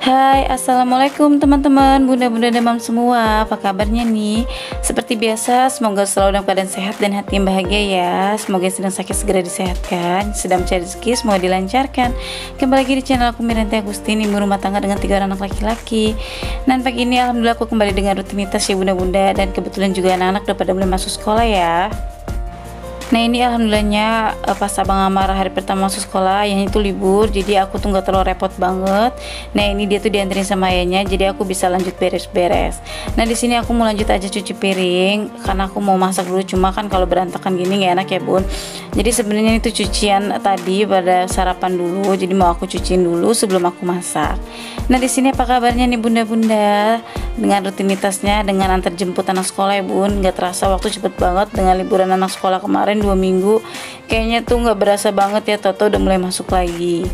Hai, assalamualaikum teman-teman, bunda-bunda demam semua. Apa kabarnya nih? Seperti biasa, semoga selalu dalam keadaan sehat dan hati yang bahagia ya. Semoga yang sedang sakit segera disehatkan, sedang mencari rezeki semoga dilancarkan. Kembali lagi di channel aku, Miranti Agustin, ibu rumah tangga dengan 3 orang anak laki-laki. Dan pagi ini alhamdulillah aku kembali dengan rutinitas ya bunda-bunda, dan kebetulan juga anak-anak udah pada mulai masuk sekolah ya. Nah ini alhamdulillahnya pas abang Amar hari pertama masuk sekolah, yang itu libur, jadi aku tuh nggak terlalu repot banget. Nah ini dia tuh dianterin sama ayahnya, jadi aku bisa lanjut beres-beres. Nah di sini aku mau lanjut aja cuci piring karena aku mau masak dulu. Cuma kan kalau berantakan gini nggak enak ya bun. Jadi sebenarnya itu cucian tadi pada sarapan dulu, jadi mau aku cuciin dulu sebelum aku masak. Nah di sini apa kabarnya nih bunda-bunda? Dengan rutinitasnya, dengan antar jemput anak sekolah ya bun, nggak terasa waktu cepet banget dengan liburan anak sekolah kemarin 2 minggu. Kayaknya tuh nggak berasa banget ya, Toto udah mulai masuk lagi.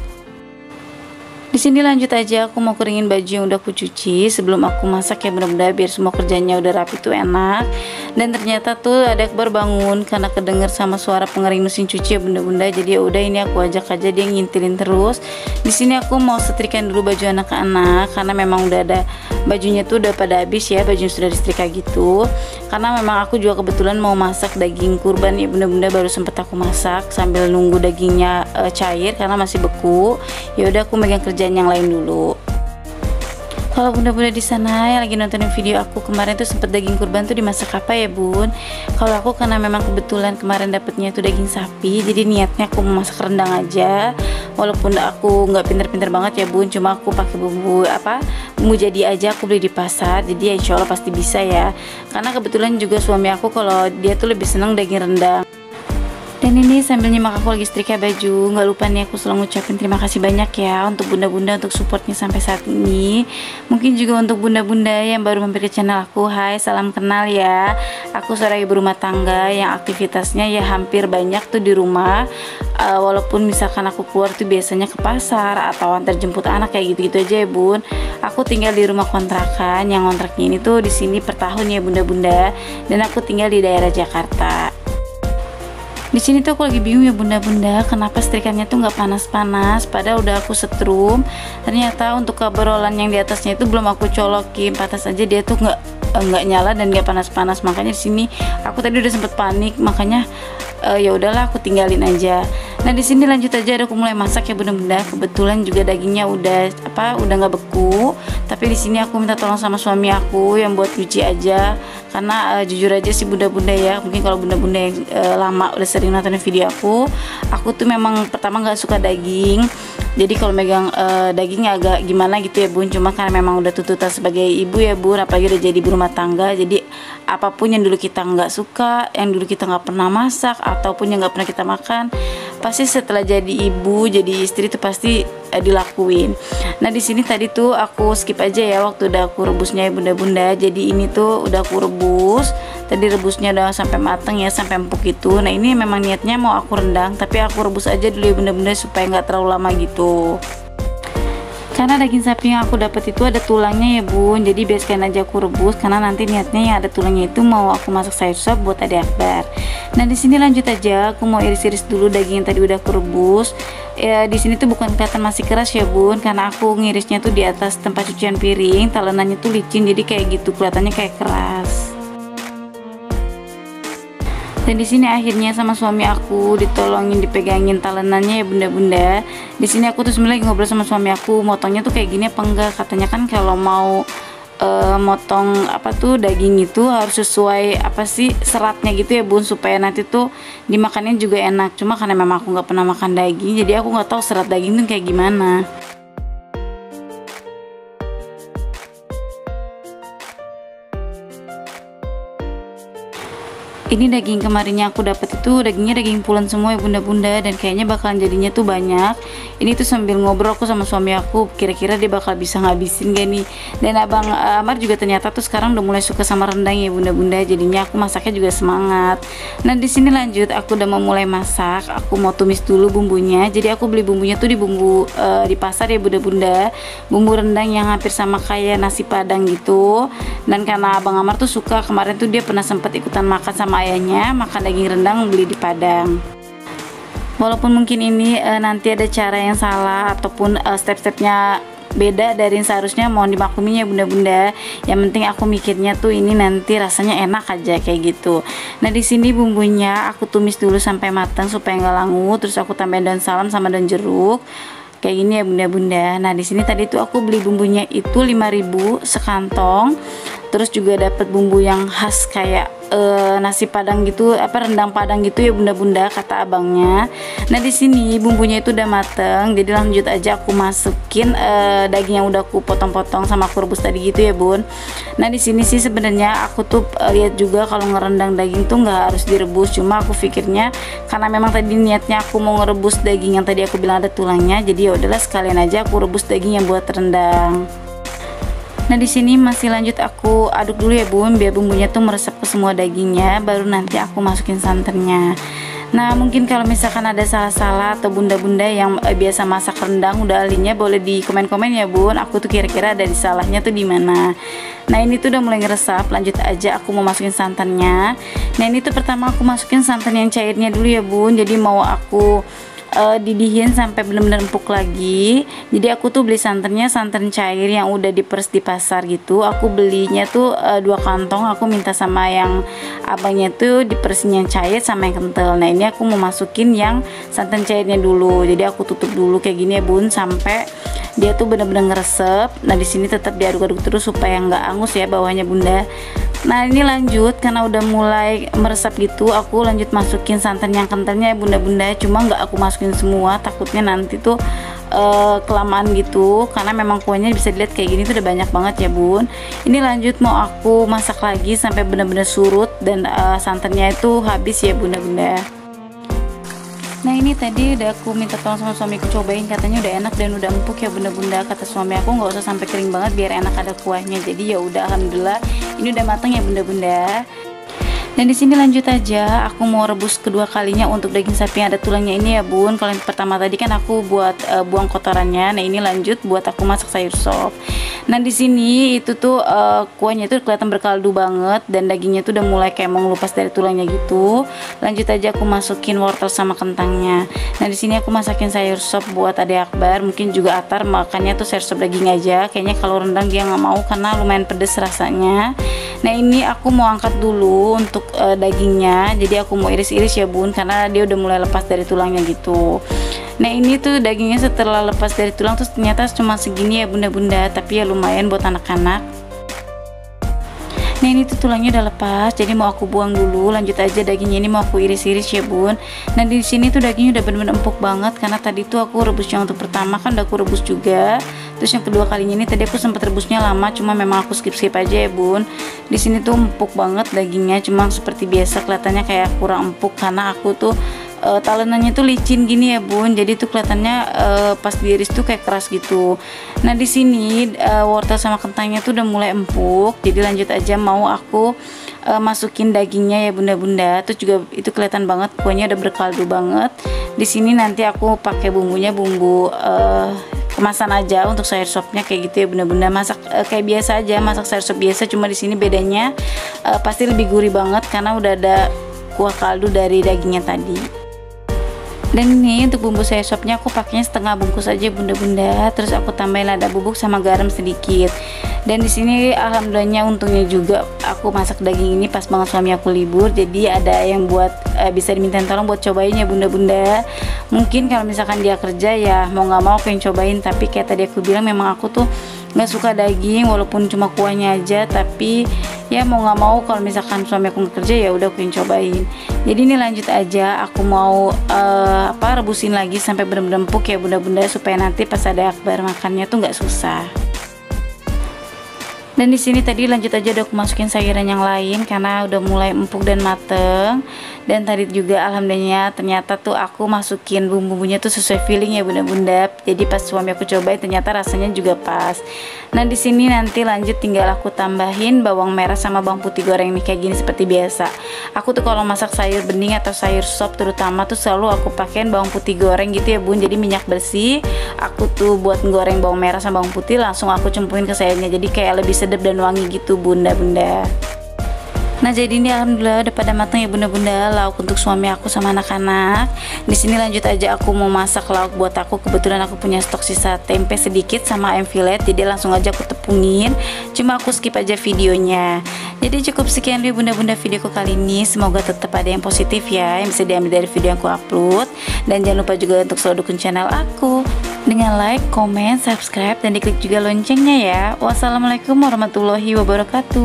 Di sini lanjut aja, aku mau keringin baju yang udah aku cuci sebelum aku masak ya bunda-bunda, biar semua kerjanya udah rapi tuh enak. Dan ternyata tuh ada Akbar bangun karena kedenger sama suara pengering mesin cuci ya bunda-bunda. Jadi ya udah, ini aku ajak aja dia ngintilin terus. Di sini aku mau setrikaan dulu baju anak-anak karena memang udah ada bajunya tuh udah pada habis ya, baju yang sudah disetrika gitu. Karena memang aku juga kebetulan mau masak daging kurban ya bunda-bunda, baru sempet aku masak sambil nunggu dagingnya cair karena masih beku. Ya udah aku megang kerjaan yang lain dulu. Kalau bunda-bunda di sana yang lagi nontonin video aku kemarin tuh sempet daging kurban tuh dimasak apa ya bun? Kalau aku karena memang kebetulan kemarin dapetnya tuh daging sapi, jadi niatnya aku mau masak rendang aja. Walaupun aku nggak pinter-pinter banget ya bun, cuma aku pakai bumbu bumbu jadi aja, aku beli di pasar. Jadi ya insya Allah pasti bisa ya. Karena kebetulan juga suami aku kalau dia tuh lebih seneng daging rendang. Dan ini sambil nyimak aku lagi setrika baju, nggak lupa nih aku selalu ngucapin terima kasih banyak ya untuk bunda-bunda untuk supportnya sampai saat ini. Mungkin juga untuk bunda-bunda yang baru mampir ke channel aku, hai salam kenal ya. Aku seorang ibu rumah tangga yang aktivitasnya ya hampir banyak tuh di rumah. Walaupun misalkan aku keluar tuh biasanya ke pasar atau antar jemput anak kayak gitu-gitu aja ya bun. Aku tinggal di rumah kontrakan, yang kontraknya ini tuh di sini per tahun ya bunda-bunda. Dan aku tinggal di daerah Jakarta. Di sini tuh aku lagi bingung ya bunda-bunda, kenapa setrikannya tuh nggak panas-panas, padahal udah aku setrum. Ternyata untuk kabel yang di atasnya itu belum aku colokin, patas aja dia tuh nggak nyala dan nggak panas-panas. Makanya di sini aku tadi udah sempet panik, makanya ya udahlah aku tinggalin aja. Nah di sini lanjut aja, aku mulai masak ya bunda-bunda. Kebetulan juga dagingnya udah nggak beku, tapi di sini aku minta tolong sama suami aku yang buat cuci aja. Karena jujur aja sih bunda-bunda ya, mungkin kalau bunda-bunda yang lama udah sering nonton video aku tuh memang pertama nggak suka daging. Jadi kalau megang dagingnya agak gimana gitu ya bun. Cuma karena memang udah tuntutan sebagai ibu ya bun, apalagi udah jadi ibu rumah tangga. Jadi apapun yang dulu kita nggak suka, yang dulu kita nggak pernah masak, ataupun yang nggak pernah kita makan, pasti setelah jadi ibu, jadi istri tuh pasti dilakuin. Nah di sini tadi tuh aku skip aja ya waktu udah aku rebusnya ya bunda-bunda. Jadi ini tuh udah aku rebus. Tadi rebusnya udah sampai mateng ya, sampai empuk gitu. Nah ini memang niatnya mau aku rendang, tapi aku rebus aja dulu ya bunda-bunda supaya nggak terlalu lama gitu. Karena daging sapi yang aku dapat itu ada tulangnya ya bun, jadi biasakan aja aku rebus karena nanti niatnya yang ada tulangnya itu mau aku masak sayur sop buat adik Akbar. Nah di sini lanjut aja, aku mau iris-iris dulu daging yang tadi udah aku rebus. Ya di sini tuh bukan kelihatan masih keras ya bun, karena aku ngirisnya tuh di atas tempat cucian piring, talenannya tuh licin, jadi kayak gitu kelihatannya kayak keras. Dan di sini akhirnya sama suami aku ditolongin dipegangin talenannya ya bunda-bunda. Di sini aku tuh sebenarnya ngobrol sama suami aku, motongnya tuh kayak gini apa enggak. Katanya kan kalau mau motong daging itu harus sesuai seratnya gitu ya bun, supaya nanti tuh dimakannya juga enak. Cuma karena memang aku nggak pernah makan daging, jadi aku nggak tahu serat daging tuh kayak gimana. Ini daging kemarinnya aku dapat itu dagingnya daging pulen semua ya bunda-bunda, dan kayaknya bakalan jadinya tuh banyak. Ini tuh sambil ngobrol aku sama suami aku, kira-kira dia bakal bisa ngabisin gak nih. Dan abang Amar juga ternyata tuh sekarang udah mulai suka sama rendang ya bunda-bunda, jadinya aku masaknya juga semangat. Nah di sini lanjut, aku udah mau mulai masak. Aku mau tumis dulu bumbunya. Jadi aku beli bumbunya tuh di pasar ya bunda-bunda, bumbu rendang yang hampir sama kayak nasi padang gitu. Dan karena abang Amar tuh suka, kemarin tuh dia pernah sempat ikutan makan sama ayahnya, makan daging rendang beli di Padang. Walaupun mungkin ini nanti ada cara yang salah ataupun step-stepnya beda dari yang seharusnya, mohon dimakluminya bunda-bunda. Yang penting aku mikirnya tuh ini nanti rasanya enak aja kayak gitu. Nah di sini bumbunya aku tumis dulu sampai matang supaya nggak langu, terus aku tambahin daun salam sama daun jeruk kayak gini ya bunda-bunda. Nah di sini tadi tuh aku beli bumbunya itu 5.000 sekantong, terus juga dapat bumbu yang khas kayak nasi padang gitu, apa rendang padang gitu ya bunda-bunda kata abangnya. Nah di sini bumbunya itu udah mateng, jadi lanjut aja aku masukin daging yang udah aku potong-potong sama aku rebus tadi gitu ya bun. Nah di sini sih sebenarnya aku tuh lihat juga kalau ngerendang daging tuh nggak harus direbus, cuma aku pikirnya karena memang tadi niatnya aku mau ngerebus daging yang tadi aku bilang ada tulangnya, jadi ya udahlah sekalian aja aku rebus daging yang buat rendang. Nah di sini masih lanjut aku aduk dulu ya bun, biar bumbunya tuh meresap ke semua dagingnya, baru nanti aku masukin santannya. Nah mungkin kalau misalkan ada salah-salah atau bunda-bunda yang biasa masak rendang udah ahlinya, boleh di komen-komen ya bun, aku tuh kira-kira ada salahnya tuh di mana. Nah ini tuh udah mulai ngeresap, lanjut aja aku mau masukin santannya. Nah ini tuh pertama aku masukin santan yang cairnya dulu ya bun, jadi mau aku didihin sampai benar-benar empuk lagi. Jadi aku tuh beli santannya santan cair yang udah diperes di pasar gitu. Aku belinya tuh 2 kantong, aku minta sama yang abangnya tuh diperesin yang cair sama yang kental. Nah ini aku mau masukin yang santan cairnya dulu, jadi aku tutup dulu kayak gini ya bun sampai dia tuh benar-benar ngeresep. Nah di sini tetap diaduk-aduk terus supaya nggak angus ya bawahnya bunda. Nah ini lanjut karena udah mulai meresap gitu, aku lanjut masukin santan yang kentalnya ya bunda-bunda, cuma nggak aku masukin semua, takutnya nanti tuh kelamaan gitu, karena memang kuahnya bisa dilihat kayak gini tuh udah banyak banget ya bun. Ini lanjut mau aku masak lagi sampai benar-benar surut dan santannya itu habis ya bunda-bunda. Nah ini tadi udah aku minta tolong sama suamiku cobain, katanya udah enak dan udah empuk ya bunda-bunda. Kata suami aku nggak usah sampai kering banget biar enak ada kuahnya. Jadi ya udah alhamdulillah ini udah matang ya bunda-bunda. Dan di sini lanjut aja aku mau rebus kedua kalinya untuk daging sapi yang ada tulangnya ini ya bun. Kalau yang pertama tadi kan aku buat buang kotorannya. Nah ini lanjut buat aku masak sayur sop. Nah di sini itu tuh kuahnya itu kelihatan berkaldu banget dan dagingnya tuh udah mulai kayak mau ngelupas dari tulangnya gitu. Lanjut aja aku masukin wortel sama kentangnya. Nah di sini aku masakin sayur sop buat Ade Akbar, mungkin juga Atar makannya tuh sayur sop daging aja. Kayaknya kalau rendang dia nggak mau karena lumayan pedes rasanya. Nah ini aku mau angkat dulu untuk dagingnya, jadi aku mau iris-iris ya bun karena dia udah mulai lepas dari tulangnya gitu. Nah ini tuh dagingnya setelah lepas dari tulang terus ternyata cuma segini ya bunda-bunda, tapi ya lumayan buat anak-anak. Nah ini tuh tulangnya udah lepas, jadi mau aku buang dulu. Lanjut aja dagingnya ini mau aku iris-iris ya bun. Nah di sini tuh dagingnya udah bener-bener empuk banget karena tadi tuh aku rebusnya untuk pertama kan udah aku rebus juga. Terus yang kedua kalinya ini tadi aku sempat rebusnya lama, cuma memang aku skip aja ya bun. Di sini tuh empuk banget dagingnya, cuma seperti biasa kelihatannya kayak kurang empuk karena aku tuh talenannya tuh licin gini ya bun, jadi tuh kelihatannya pas diiris tuh kayak keras gitu. Nah di sini wortel sama kentangnya tuh udah mulai empuk, jadi lanjut aja mau aku masukin dagingnya ya bunda-bunda. Terus juga itu kelihatan banget kuahnya udah berkaldu banget. Di sini nanti aku pakai bumbunya bumbu kemasan aja untuk sayur sopnya kayak gitu ya bunda-bunda. Masak kayak biasa aja, masak sayur sop biasa, cuma di sini bedanya pasti lebih gurih banget karena udah ada kuah kaldu dari dagingnya tadi. Dan ini untuk bumbu sayur sopnya aku pakainya setengah bungkus aja bunda-bunda, terus aku tambahin lada bubuk sama garam sedikit. Dan di sini alhamdulillahnya untungnya juga aku masak daging ini pas banget suami aku libur, jadi ada yang buat bisa diminta tolong buat cobain ya bunda-bunda. Mungkin kalau misalkan dia kerja ya mau nggak mau pengen cobain, tapi kayak tadi aku bilang memang aku tuh nggak suka daging walaupun cuma kuahnya aja, tapi ya mau nggak mau kalau misalkan suami aku nggak kerja ya udah aku yang cobain. Jadi ini lanjut aja aku mau rebusin lagi sampai benar-benar empuk ya bunda-bunda, supaya nanti pas ada Akbar makannya tuh nggak susah. Dan di sini tadi lanjut aja udah aku masukin sayuran yang lain karena udah mulai empuk dan mateng. Dan tadi juga alhamdulillah ternyata tuh aku masukin bumbu-bumbunya tuh sesuai feeling ya bunda-bunda. Jadi pas suami aku cobain ternyata rasanya juga pas. Nah di sini nanti lanjut tinggal aku tambahin bawang merah sama bawang putih goreng nih kayak gini seperti biasa. Aku tuh kalau masak sayur bening atau sayur sop terutama tuh selalu aku pakein bawang putih goreng gitu ya bun. Jadi minyak bersih aku tuh buat goreng bawang merah sama bawang putih langsung aku cemplungin ke sayurnya. Jadi kayak lebih sedap dan wangi gitu bunda-bunda. Nah, jadi ini alhamdulillah udah pada matang ya bunda-bunda, lauk untuk suami aku sama anak-anak. Di sini lanjut aja aku mau masak lauk buat aku. Kebetulan aku punya stok sisa tempe sedikit sama ayam fillet, jadi langsung aja aku tepungin. Cuma aku skip aja videonya. Jadi cukup sekian dulu bunda-bunda videoku kali ini. Semoga tetap ada yang positif ya, yang bisa diambil dari video yang aku upload. Dan jangan lupa juga untuk selalu dukung channel aku dengan like, komen, subscribe, dan diklik juga loncengnya ya. Wassalamualaikum warahmatullahi wabarakatuh.